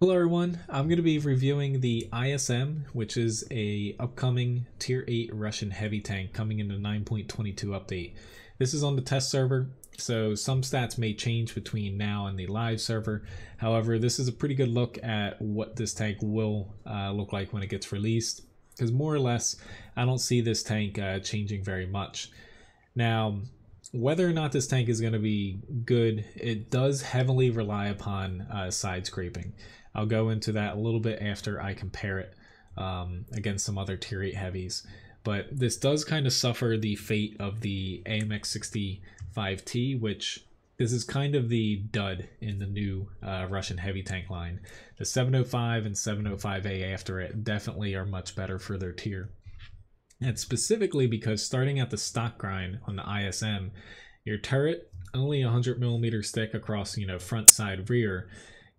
Hello everyone, I'm going to be reviewing the ISM, which is a upcoming tier 8 Russian heavy tank coming in the 9.22 update. This is on the test server, so some stats may change between now and the live server. However, this is a pretty good look at what this tank will look like when it gets released, because more or less I don't see this tank changing very much. Now, whether or not this tank is going to be good, it does heavily rely upon side scraping. I'll go into that a little bit after I compare it against some other tier 8 heavies. But this does kind of suffer the fate of the AMX 65T, which this is kind of the dud in the new Russian heavy tank line. The 705 and 705A after it definitely are much better for their tier. And specifically because starting at the stock grind on the ISM, your turret only 100mm stick across, front, side, rear.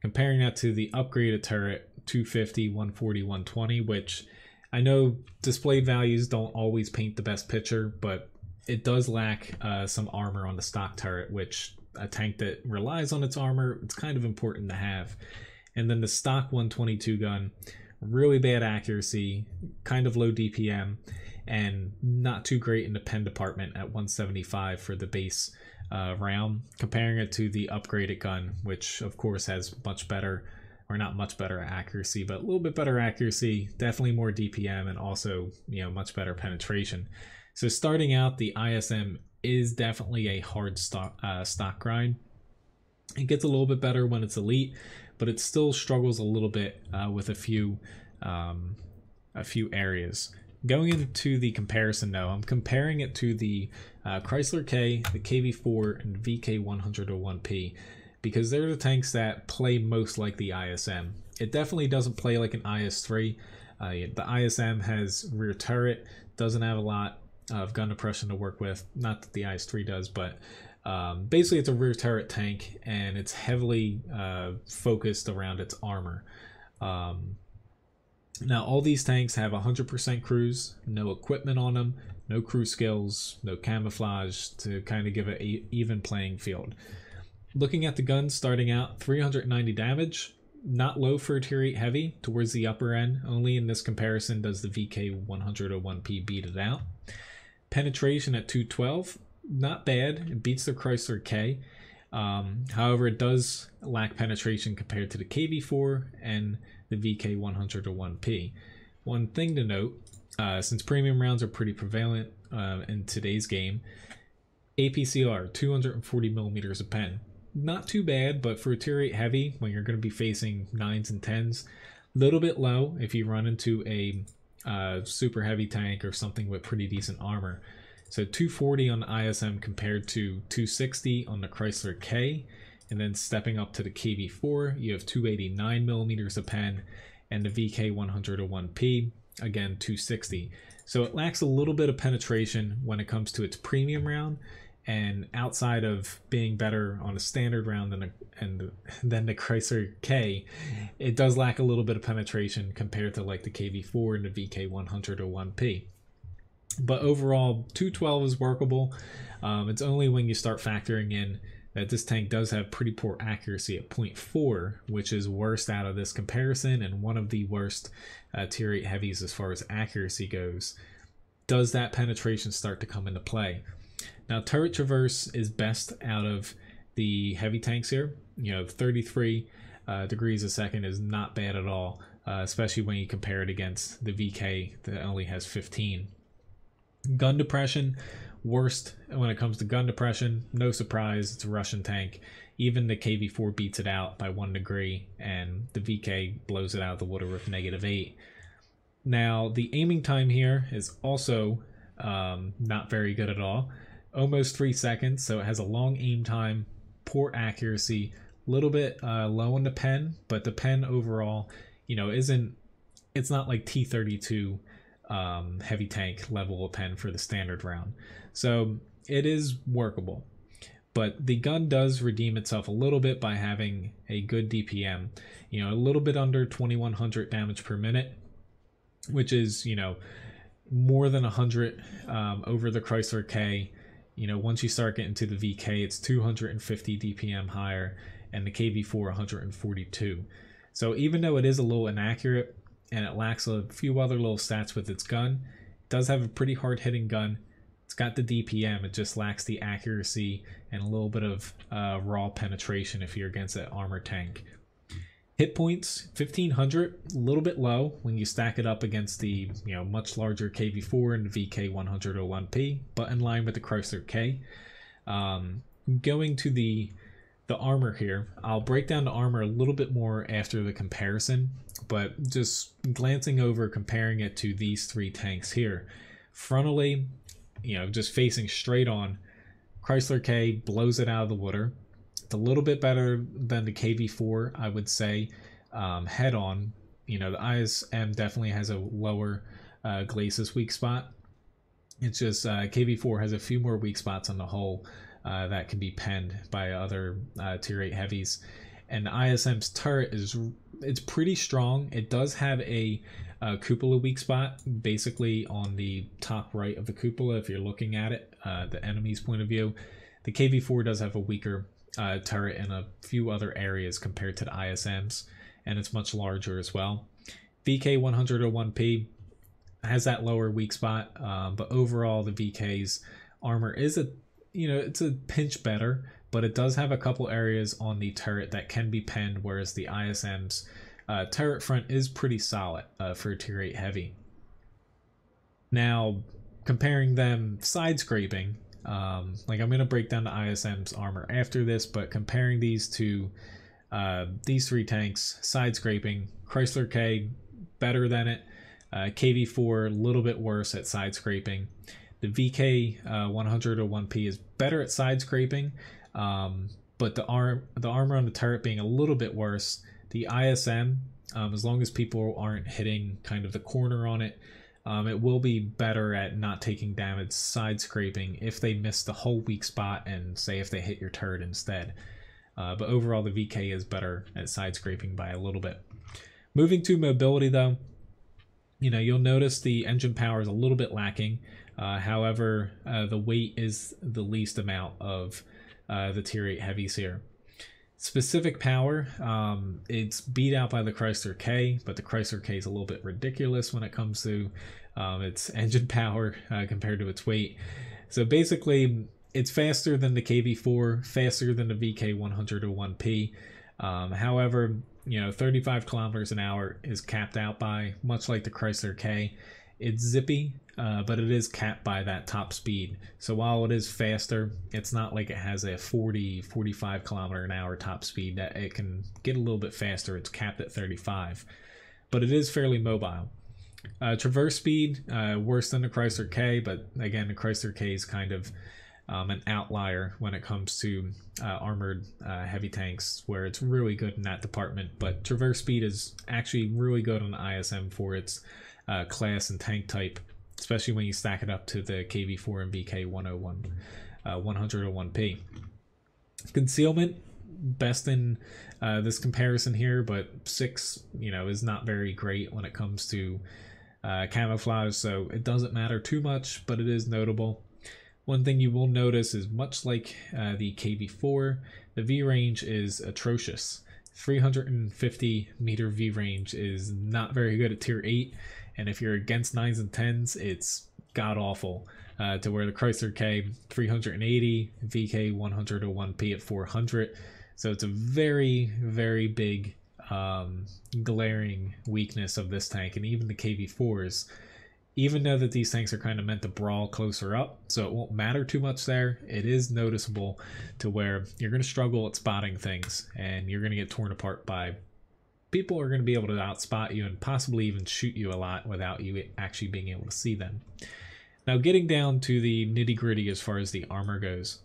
Comparing that to the upgraded turret 250, 140, 120, which I know displayed values don't always paint the best picture, but it does lack some armor on the stock turret, which a tank that relies on its armor, it's kind of important to have. And then the stock 122 gun, really bad accuracy, kind of low DPM, and not too great in the pen department at 175 for the base round, comparing it to the upgraded gun, which of course has much better, or not much better accuracy, but a little bit better accuracy, definitely more DPM, and also much better penetration. So starting out, the ISM is definitely a hard stock grind. It gets a little bit better when it's elite, but it still struggles a little bit with a few areas. Going into the comparison though, I'm comparing it to the Chrysler K, the KV4, and VK101P, because they're the tanks that play most like the ISM. It definitely doesn't play like an IS-3. The ISM has rear turret, doesn't have a lot of gun depression to work with. Not that the IS-3 does, but basically it's a rear turret tank, and it's heavily focused around its armor. Now all these tanks have 100% cruise, no equipment on them, no crew skills, no camouflage, to kind of give it an even playing field. Looking at the guns starting out, 390 damage, not low for a tier 8 heavy, towards the upper end. Only in this comparison does the VK101P beat it out. Penetration at 212, not bad, it beats the Chrysler K. However, it does lack penetration compared to the KV4 and the VK101P. One thing to note, since premium rounds are pretty prevalent in today's game, APCR 240mm of pen. Not too bad, but for a tier 8 heavy, when you're going to be facing 9s and 10s, a little bit low if you run into a super heavy tank or something with pretty decent armor. So 240 on the ISM compared to 260 on the Chrysler K, and then stepping up to the KV4, you have 289mm of pen, and the VK101P, again 260. So it lacks a little bit of penetration when it comes to its premium round, and outside of being better on a standard round than the Chrysler K, it does lack a little bit of penetration compared to like the KV4 and the VK101P. But overall, 212 is workable. It's only when you start factoring in that this tank does have pretty poor accuracy at 0.4, which is worst out of this comparison and one of the worst tier 8 heavies as far as accuracy goes. Does that penetration start to come into play? Now, turret traverse is best out of the heavy tanks here. 33 degrees a second is not bad at all, especially when you compare it against the VK that only has 15. Gun depression, worst when it comes to gun depression. No surprise, it's a Russian tank. Even the KV4 beats it out by 1 degree, and the VK blows it out of the water with -8. Now, the aiming time here is also not very good at all. Almost 3 seconds, so it has a long aim time, poor accuracy, a little bit low on the pen, but the pen overall, it's not like T32 heavy tank level of pen for the standard round. So it is workable, but the gun does redeem itself a little bit by having a good DPM, a little bit under 2100 damage per minute, which is more than 100 over the Chrysler K. Once you start getting to the VK, it's 250 DPM higher, and the KV4 142. So even though it is a little inaccurate and it lacks a few other little stats with its gun, it does have a pretty hard hitting gun. It's got the DPM, it just lacks the accuracy and a little bit of raw penetration if you're against an armored tank. Hit points, 1500, a little bit low when you stack it up against the much larger KV4 and the VK101P, but in line with the Chrysler K. Going to the armor here, I'll break down the armor a little bit more after the comparison, but just glancing over, comparing it to these three tanks here. Frontally, just facing straight on, Chrysler K blows it out of the water. It's a little bit better than the KV4, I would say. Head on, the ISM definitely has a lower glacis weak spot. It's just KV4 has a few more weak spots on the hull that can be penned by other tier 8 heavies. And the ISM's turret it's pretty strong. It does have a cupola weak spot, basically on the top right of the cupola if you're looking at it, the enemy's point of view. The KV4 does have a weaker turret in a few other areas compared to the ISMs, and it's much larger as well. VK101P has that lower weak spot, but overall the VK's armor is it's a pinch better, but it does have a couple areas on the turret that can be penned, whereas the ISM's turret front is pretty solid for a tier 8 heavy. Now, comparing them Sidescraping, I'm going to break down the ISM's armor after this, but comparing these to these three tanks, Sidescraping, Chrysler K, better than it, KV4, a little bit worse at Sidescraping. The VK101P is better at Sidescraping, but the armor on the turret being a little bit worse. The ISM, as long as people aren't hitting kind of the corner on it, it will be better at not taking damage Sidescraping if they miss the whole weak spot and say if they hit your turret instead. But overall the VK is better at Sidescraping by a little bit. Moving to mobility though, you'll notice the engine power is a little bit lacking. However, the weight is the least amount of the tier 8 heavies here. Specific power, it's beat out by the Chrysler K, but the Chrysler K is a little bit ridiculous when it comes to its engine power compared to its weight. So basically, it's faster than the KV4, faster than the VK101P. However, 35 kilometers an hour is capped out by, much like the Chrysler K. It's zippy, but it is capped by that top speed. So while it is faster, it's not like it has a 45 kilometer an hour top speed that it can get a little bit faster. It's capped at 35, but it is fairly mobile. Traverse speed, worse than the Chrysler K, but again, the Chrysler K is kind of an outlier when it comes to armored heavy tanks, where it's really good in that department. But traverse speed is actually really good on the ISM for its class and tank type, especially when you stack it up to the KV4 and VK101P. Concealment, best in this comparison here, but 6 is not very great when it comes to camouflage, so it doesn't matter too much, but it is notable. One thing you will notice is, much like the KV4, the V range is atrocious. 350 meter V range is not very good at tier 8, and if you're against 9s and 10s, it's god awful. To where the Chrysler K 380, VK101P at 400, so it's a very, very big glaring weakness of this tank. And even the KV4s, even though that these tanks are kind of meant to brawl closer up, so it won't matter too much there, it is noticeable to where you're going to struggle at spotting things, and you're going to get torn apart by people who are going to be able to outspot you and possibly even shoot you a lot without you actually being able to see them. Now, getting down to the nitty-gritty as far as the armor goes,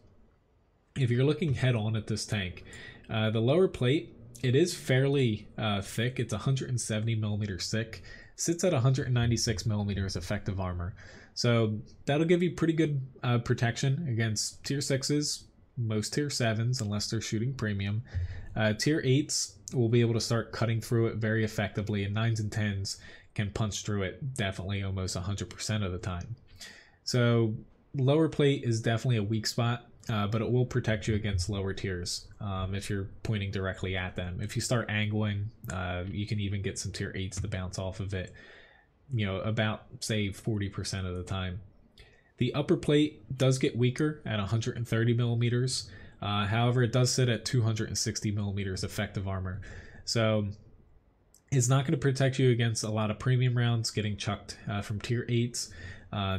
if you're looking head on at this tank, the lower plate, it is fairly thick. It's 170 millimeters thick, sits at 196 millimeters effective armor, so that'll give you pretty good protection against tier 6s, most tier 7s unless they're shooting premium. Tier 8s will be able to start cutting through it very effectively, and 9s and 10s can punch through it definitely almost 100% of the time. So lower plate is definitely a weak spot. but it will protect you against lower tiers if you're pointing directly at them. If you start angling, you can even get some tier 8s to bounce off of it, you know, about say 40% of the time. The upper plate does get weaker at 130 millimeters. However, it does sit at 260 millimeters effective armor. So it's not going to protect you against a lot of premium rounds getting chucked from tier 8s.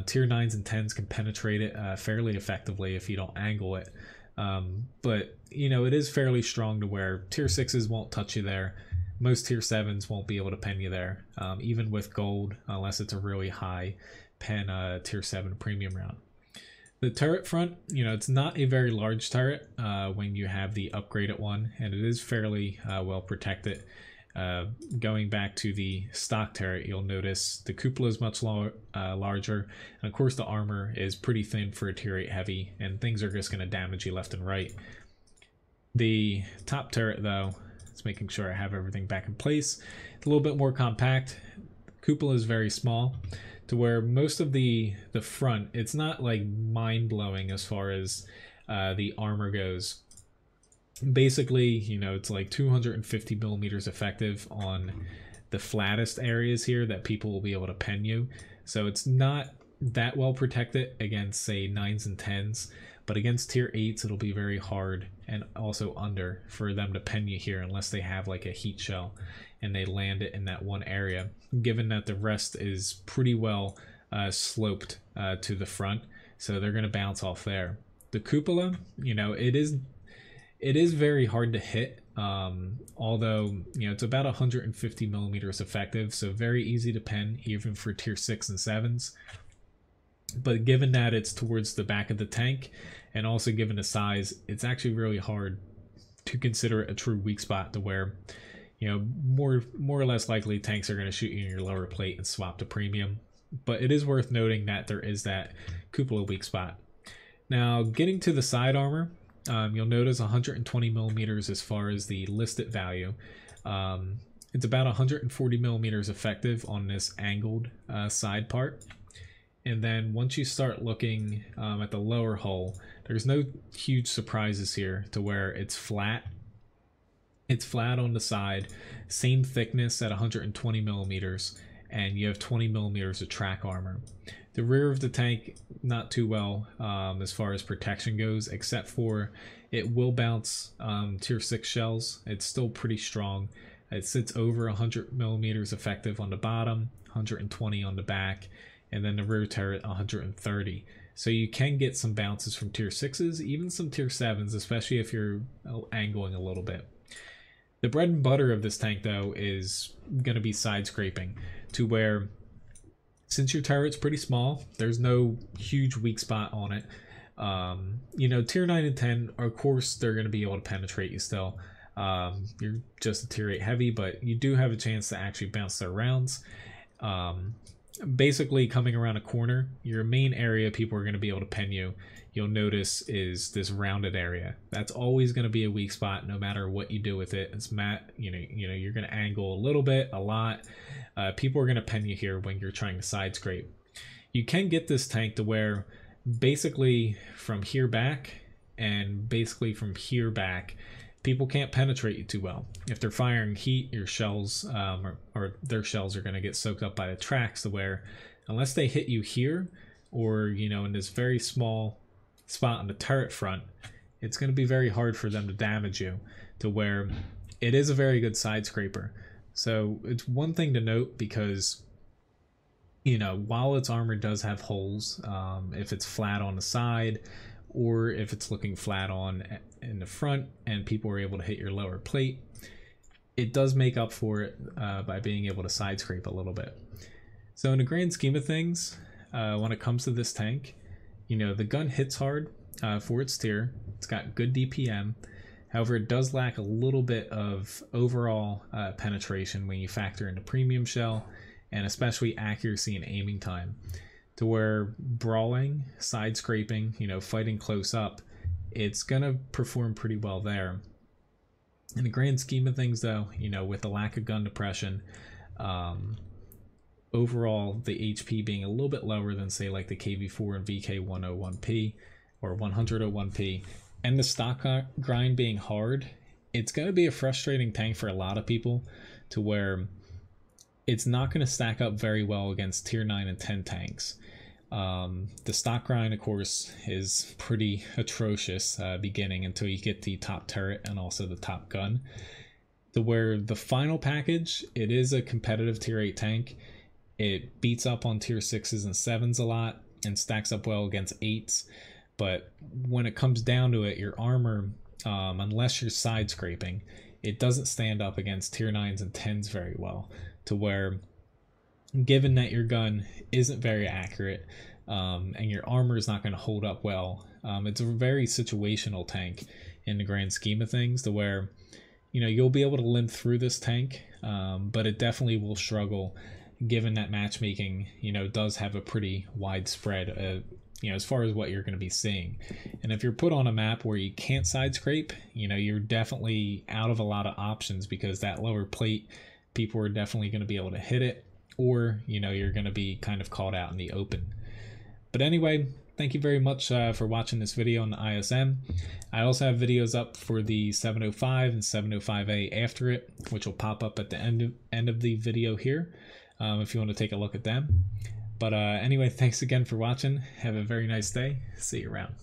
Tier 9s and 10s can penetrate it fairly effectively if you don't angle it. But, you know, it is fairly strong to where tier 6s won't touch you there. Most tier 7s won't be able to pen you there, even with gold, unless it's a really high pen tier 7 premium round. The turret front, you know, it's not a very large turret when you have the upgraded one, and it is fairly well protected. Going back to the stock turret, you'll notice the cupola is much larger, and of course the armor is pretty thin for a tier 8 heavy, and things are just going to damage you left and right. The top turret, though, it's making sure I have everything back in place. It's a little bit more compact. Cupola is very small, to where most of the front, it's not like mind-blowing as far as the armor goes. Basically, you know, it's like 250 millimeters effective on the flattest areas here that people will be able to pen you. So it's not that well protected against, say, 9s and 10s, but against tier 8s it'll be very hard, and also under, for them to pen you here unless they have like a heat shell and they land it in that one area, given that the rest is pretty well sloped to the front, so they're going to bounce off there. The cupola, you know, it is very hard to hit, although, you know, it's about 150 millimeters effective, so very easy to pen even for tier 6 and 7s. But given that it's towards the back of the tank, and also given the size, it's actually really hard to consider it a true weak spot, to where, you know, more or less likely tanks are going to shoot you in your lower plate and swap to premium. But it is worth noting that there is that cupola weak spot. Now, getting to the side armor, you'll notice 120 millimeters as far as the listed value. It's about 140 millimeters effective on this angled side part. And then once you start looking at the lower hull, there's no huge surprises here, to where it's flat. It's flat on the side, same thickness at 120 millimeters, and you have 20 millimeters of track armor. The rear of the tank, not too well as far as protection goes, except for it will bounce tier 6 shells. It's still pretty strong. It sits over 100 millimeters effective on the bottom, 120 on the back, and then the rear turret 130. So you can get some bounces from tier 6s, even some tier 7s, especially if you're angling a little bit. The bread and butter of this tank, though, is going to be side scraping, to where, since your turret's pretty small, there's no huge weak spot on it. You know, tier 9 and 10, of course, they're going to be able to penetrate you still. You're just a tier 8 heavy, but you do have a chance to actually bounce their rounds. Basically, coming around a corner, your main area people are going to be able to pen you, you'll notice, is this rounded area. That's always going to be a weak spot no matter what you do with it. It's you know you're going to angle a little bit, a lot. People are going to pen you here when you're trying to side scrape. You can get this tank to where basically from here back and basically from here back, people can't penetrate you too well. If they're firing heat, your shells or their shells are going to get soaked up by the tracks, to where unless they hit you here, or, you know, in this very small spot on the turret front, it's going to be very hard for them to damage you, to where it is a very good side scraper. So it's one thing to note, because, you know, while its armor does have holes, if it's flat on the side, or if it's looking flat on in the front and people are able to hit your lower plate, it does make up for it by being able to side scrape a little bit. So in the grand scheme of things, when it comes to this tank, you know, the gun hits hard for its tier. It's got good DPM. However, it does lack a little bit of overall penetration when you factor in the premium shell, and especially accuracy and aiming time, to where brawling, side scraping, you know, fighting close up, it's gonna perform pretty well there. In the grand scheme of things, though, you know, with the lack of gun depression, overall the HP being a little bit lower than, say, like the KV4 and VK101P, or 101p, and the stock grind being hard, it's going to be a frustrating tank for a lot of people, to where it's not going to stack up very well against tier 9 and 10 tanks. The stock grind, of course, is pretty atrocious beginning until you get the top turret and also the top gun. To where the final package, it is a competitive tier 8 tank. It beats up on tier 6s and 7s a lot and stacks up well against 8s. But when it comes down to it, your armor, unless you're side scraping, it doesn't stand up against tier 9s and 10s very well. To where, given that your gun isn't very accurate and your armor is not going to hold up well, it's a very situational tank in the grand scheme of things, to where, you know, you'll be able to limp through this tank, but it definitely will struggle, given that matchmaking, you know, does have a pretty wide spread, you know, as far as what you're going to be seeing. And if you're put on a map where you can't side scrape, you know, you're definitely out of a lot of options, because that lower plate, people are definitely going to be able to hit it, or, you know, you're going to be kind of caught out in the open. But anyway, thank you very much for watching this video on the ISM. I also have videos up for the 705 and 705A after it, which will pop up at the end of the video here, if you want to take a look at them. But anyway, thanks again for watching. Have a very nice day. See you around.